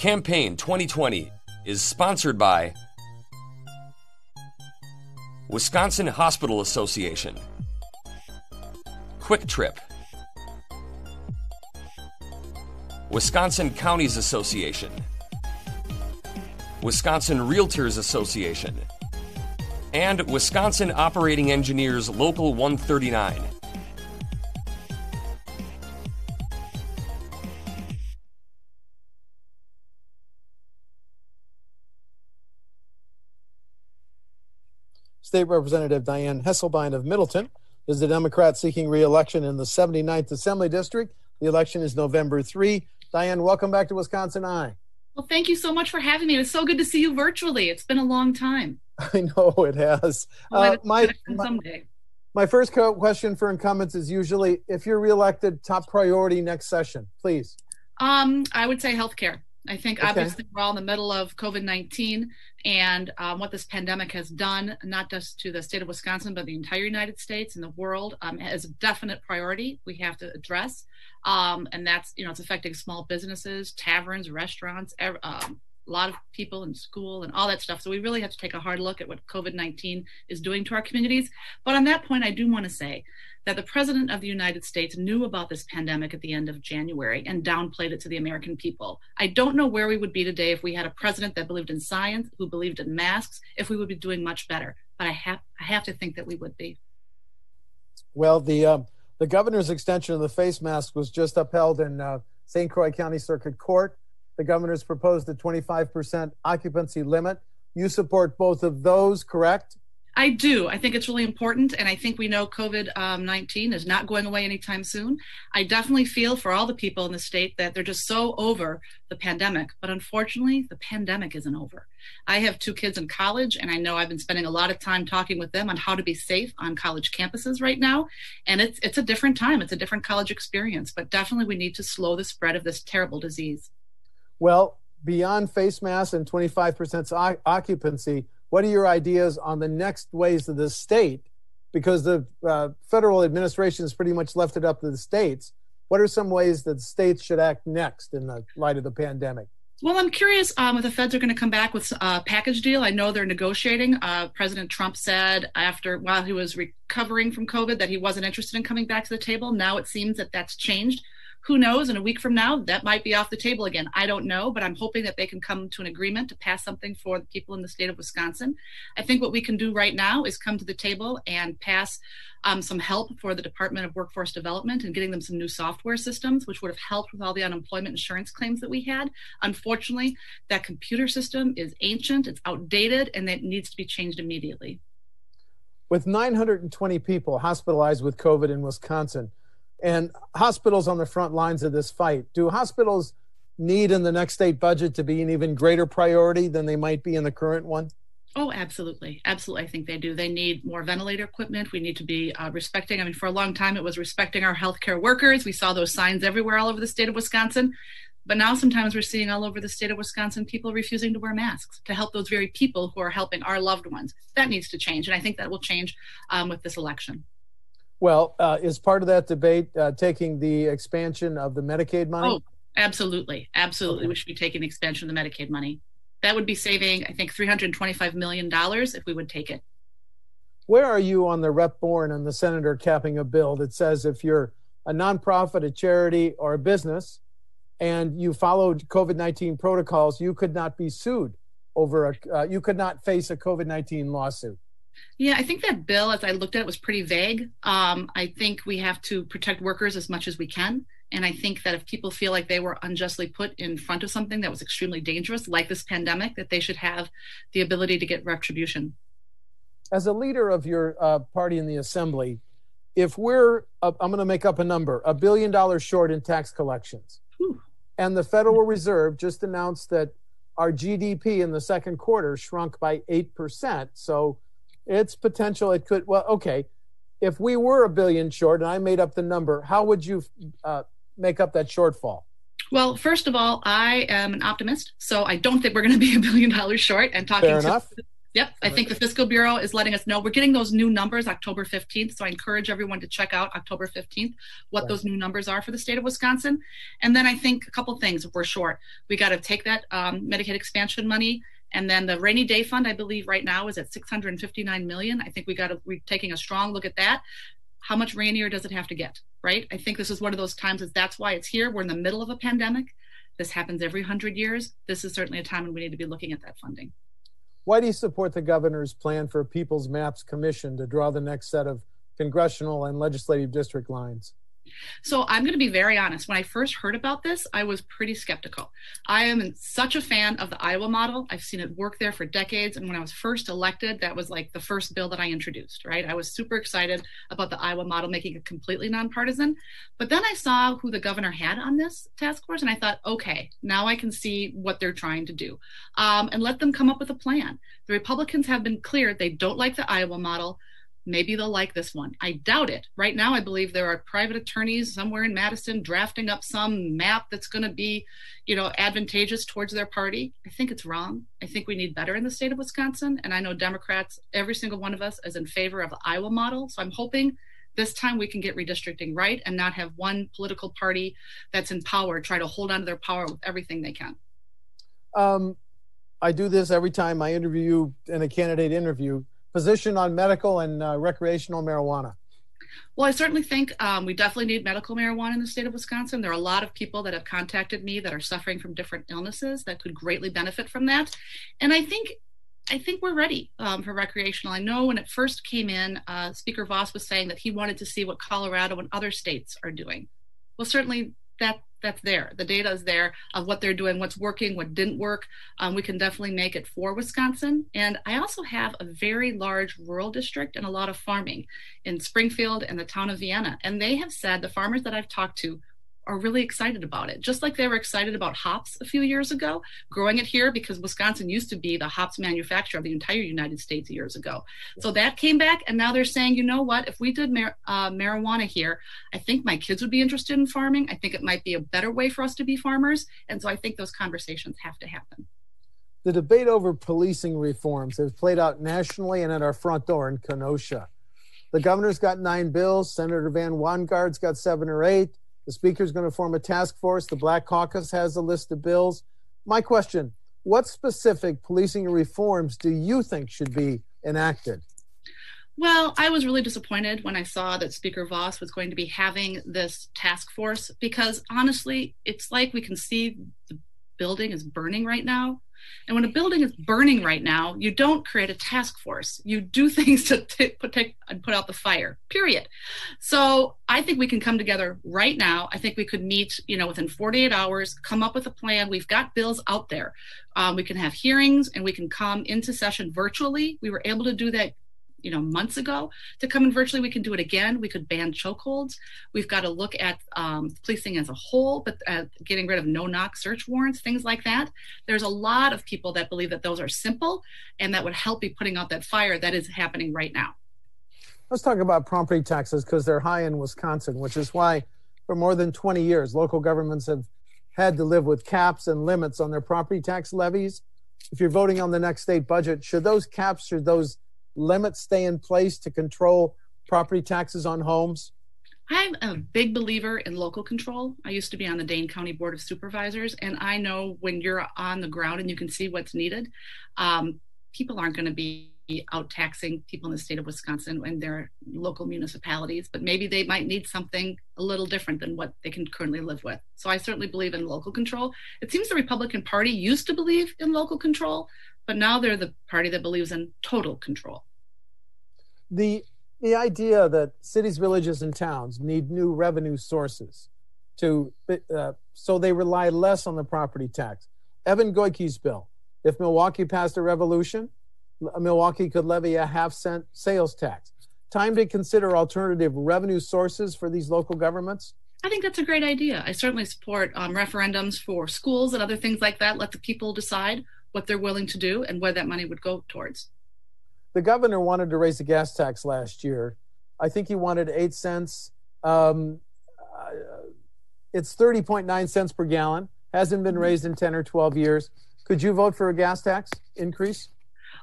Campaign 2020 is sponsored by Wisconsin Hospital Association, Quick Trip, Wisconsin Counties Association, Wisconsin Realtors Association, and Wisconsin Operating Engineers Local 139. State Representative Diane Hesselbein of Middleton is the Democrat seeking re-election in the 79th Assembly District. The election is November 3. Diane, welcome back to WisconsinEye. Well, thank you so much for having me. It's so good to see you virtually. It's been a long time. I know it has. My first question for incumbents is usually, if you're reelected, top priority next session, please. I would say healthcare. I think obviously we're all in the middle of COVID-19 and what this pandemic has done, not just to the state of Wisconsin, but the entire United States and the world, is a definite priority we have to address. And that's, it's affecting small businesses, taverns, restaurants, a lot of people in school and all that stuff. So we really have to take a hard look at what COVID-19 is doing to our communities. But on that point, I do want to say that the President of the United States knew about this pandemic at the end of January and downplayed it to the American people. I don't know where we would be today if we had a president that believed in science, who believed in masks, if we would be doing much better. But I have to think that we would be. Well, the governor's extension of the face mask was just upheld in St. Croix County Circuit Court. The governor's proposed a 25% occupancy limit. You support both of those, correct? I do. I think it's really important, and I think we know COVID-19 is not going away anytime soon. I definitely feel for all the people in the state that they're just so over the pandemic, but unfortunately, the pandemic isn't over. I have 2 kids in college, and I know I've been spending a lot of time talking with them on how to be safe on college campuses right now, and it's a different time. It's a different college experience, but definitely we need to slow the spread of this terrible disease. Well, beyond face masks and 25% occupancy, what are your ideas on the next ways of the state? Because the federal administration has pretty much left it up to the states. What are some ways that the states should act next in the light of the pandemic? Well, I'm curious if the feds are going to come back with a package deal. I know they're negotiating. President Trump said while he was recovering from COVID that he wasn't interested in coming back to the table. Now it seems that that's changed. Who knows? In a week from now, that might be off the table again. I don't know, but I'm hoping that they can come to an agreement to pass something for the people in the state of Wisconsin. I think what we can do right now is come to the table and pass some help for the Department of Workforce Development and getting them some new software systems, which would have helped with all the unemployment insurance claims that we had. Unfortunately, that computer system is ancient, it's outdated, and it needs to be changed immediately. With 920 people hospitalized with COVID in Wisconsin, and hospitals on the front lines of this fight, do hospitals need in the next state budget to be an even greater priority than they might be in the current one? Oh, absolutely. Absolutely. I think they do. They need more ventilator equipment. We need to be respecting. For a long time, it was respecting our healthcare workers. We saw those signs everywhere all over the state of Wisconsin. But now sometimes we're seeing all over the state of Wisconsin people refusing to wear masks to help those very people who are helping our loved ones. That needs to change. And I think that will change with this election. Well, is part of that debate taking the expansion of the Medicaid money? Oh, absolutely. Absolutely. Okay. We should be taking the expansion of the Medicaid money. That would be saving, I think, $325 million if we would take it. Where are you on the Rep. Bourne and the senator capping a bill that says if you're a nonprofit, a charity, or a business, and you followed COVID-19 protocols, you could not be sued over you could not face a COVID-19 lawsuit? Yeah, I think that bill, as I looked at it, was pretty vague. I think we have to protect workers as much as we can. And I think that if people feel like they were unjustly put in front of something that was extremely dangerous, like this pandemic, that they should have the ability to get retribution. As a leader of your party in the assembly, if we're, I'm going to make up a number, $1 billion short in tax collections, and the Federal Reserve just announced that our GDP in the second quarter shrunk by 8%, so its potential, it could, well, okay, if we were $1 billion short and I made up the number, how would you make up that shortfall? Well, first of all, I am an optimist, so I don't think we're going to be $1 billion short. And talking Fair enough. Yep. I think the Fiscal Bureau is letting us know. We're getting those new numbers October 15th. So I encourage everyone to check out October 15th, what those new numbers are for the state of Wisconsin. And then I think a couple things, if we're short, we got to take that Medicaid expansion money. And then the rainy day fund, I believe right now is at $659 million. I think we're taking a strong look at that. How much rainier does it have to get, right? I think this is one of those times that's why it's here. We're in the middle of a pandemic. This happens every 100 years. This is certainly a time when we need to be looking at that funding. Why do you support the governor's plan for a People's Maps Commission to draw the next set of congressional and legislative district lines? So I'm going to be very honest. When I first heard about this, I was pretty skeptical. I am such a fan of the Iowa model. I've seen it work there for decades. And when I was first elected, that was like the first bill that I introduced, right? I was super excited about the Iowa model, making it completely nonpartisan. But then I saw who the governor had on this task force, and I thought, okay, now I can see what they're trying to do, and let them come up with a plan. The Republicans have been clear they don't like the Iowa model. Maybe they'll like this one. I doubt it. Right now, I believe there are private attorneys somewhere in Madison drafting up some map that's going to be, advantageous towards their party. I think it's wrong. I think we need better in the state of Wisconsin. And I know Democrats, every single one of us, is in favor of the Iowa model. So I'm hoping this time we can get redistricting right and not have one political party that's in power try to hold on to their power with everything they can. I do this every time I interview you in a candidate interview. Position on medical and recreational marijuana. Well, I certainly think we definitely need medical marijuana in the state of Wisconsin. There are a lot of people that have contacted me that are suffering from different illnesses that could greatly benefit from that. And I think we're ready for recreational. I know when it first came in, Speaker Voss was saying that he wanted to see what Colorado and other states are doing. Well, certainly that's there. The data is there of what they're doing, what's working, what didn't work. We can definitely make it for Wisconsin. And I also have a very large rural district and a lot of farming in Springfield and the town of Vienna. And they have said, the farmers that I've talked to are really excited about it. Just like they were excited about hops a few years ago, growing it here, because Wisconsin used to be the hops manufacturer of the entire United States years ago. So that came back, and now they're saying, you know what, if we did marijuana here, I think my kids would be interested in farming. I think it might be a better way for us to be farmers. And so I think those conversations have to happen. The debate over policing reforms has played out nationally and at our front door in Kenosha. The governor's got 9 bills. Senator Van Wanggaard's got 7 or 8. The speaker's going to form a task force. The Black Caucus has a list of bills. My question, what specific policing reforms do you think should be enacted? Well, I was really disappointed when I saw that Speaker Voss was going to be having this task force, because honestly, it's like we can see the building is burning right now. And when a building is burning right now, you don't create a task force. You do things to put out the fire, period. So I think we can come together right now. I think we could meet, within 48 hours, come up with a plan. We've got bills out there. We can have hearings, and we can come into session virtually. We were able to do that months ago. To come in virtually, we can do it again. We could ban chokeholds. We've got to look at policing as a whole, but getting rid of no-knock search warrants, things like that. There's a lot of people that believe that those are simple and that would help be putting out that fire that is happening right now. Let's talk about property taxes, because they're high in Wisconsin, which is why for more than 20 years, local governments have had to live with caps and limits on their property tax levies. If you're voting on the next state budget, should those caps, should those limits stay in place to control property taxes on homes? I'm a big believer in local control. I used to be on the Dane County Board of Supervisors, and I know when you're on the ground and you can see what's needed, people aren't going to be out taxing people in the state of Wisconsin and their local municipalities, but maybe they might need something a little different than what they can currently live with. So I certainly believe in local control. It seems the Republican Party used to believe in local control, but now they're the party that believes in total control. The idea that cities, villages, and towns need new revenue sources so they rely less on the property tax. Evan Goike's bill, if Milwaukee passed a revolution, Milwaukee could levy a half-cent sales tax. Time to consider alternative revenue sources for these local governments? I think that's a great idea. I certainly support referendums for schools and other things like that. Let the people decide what they're willing to do and where that money would go towards. The governor wanted to raise the gas tax last year. I think he wanted 8 cents. It's 30.9 cents per gallon. Hasn't been raised in 10 or 12 years. Could you vote for a gas tax increase?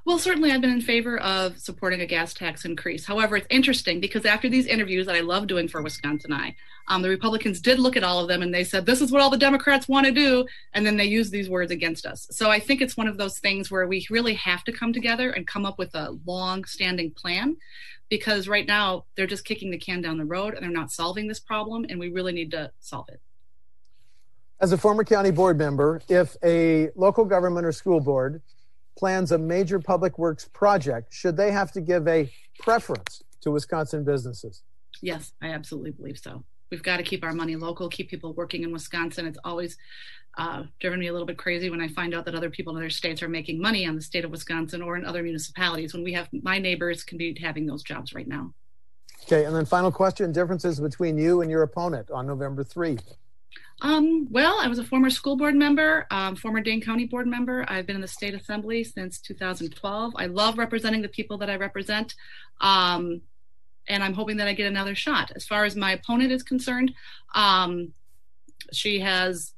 Well, certainly I've been in favor of supporting a gas tax increase. However, it's interesting because after these interviews that I love doing for WisconsinEye, the Republicans did look at all of them and they said, this is what all the Democrats want to do. And then they use these words against us. So I think it's one of those things where we really have to come together and come up with a long-standing plan, because right now they're just kicking the can down the road and they're not solving this problem, and we really need to solve it. As a former county board member, if a local government or school board plans a major public works project, should they have to give a preference to Wisconsin businesses? Yes, I absolutely believe so. We've got to keep our money local, keep people working in Wisconsin. It's always driven me a little bit crazy when I find out that other people in other states are making money on the state of Wisconsin or in other municipalities, when we have, my neighbors can be having those jobs right now. Okay, and then final question, differences between you and your opponent on November 3. Well, I was a former school board member, former Dane County board member. I've been in the state assembly since 2012. I love representing the people that I represent, and I'm hoping that I get another shot. As far as my opponent is concerned, she has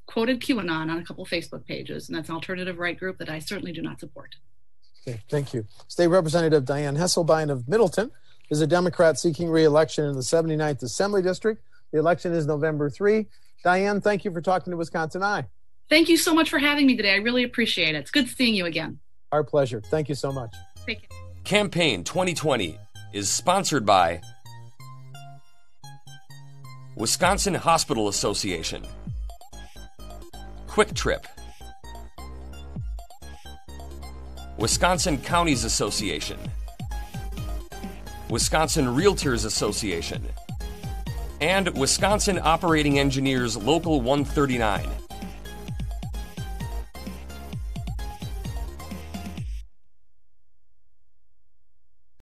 quoted QAnon on a couple Facebook pages, and that's an alternative right group that I certainly do not support. Okay, thank you. State Representative Dianne Hesselbein of Middleton is a Democrat seeking re-election in the 79th Assembly District. The election is November 3. Diane, thank you for talking to WisconsinEye. Thank you so much for having me today. I really appreciate it. It's good seeing you again. Our pleasure. Thank you so much. Take care. Campaign 2020 is sponsored by Wisconsin Hospital Association, Quick Trip, Wisconsin Counties Association, Wisconsin Realtors Association, and Wisconsin Operating Engineers Local 139.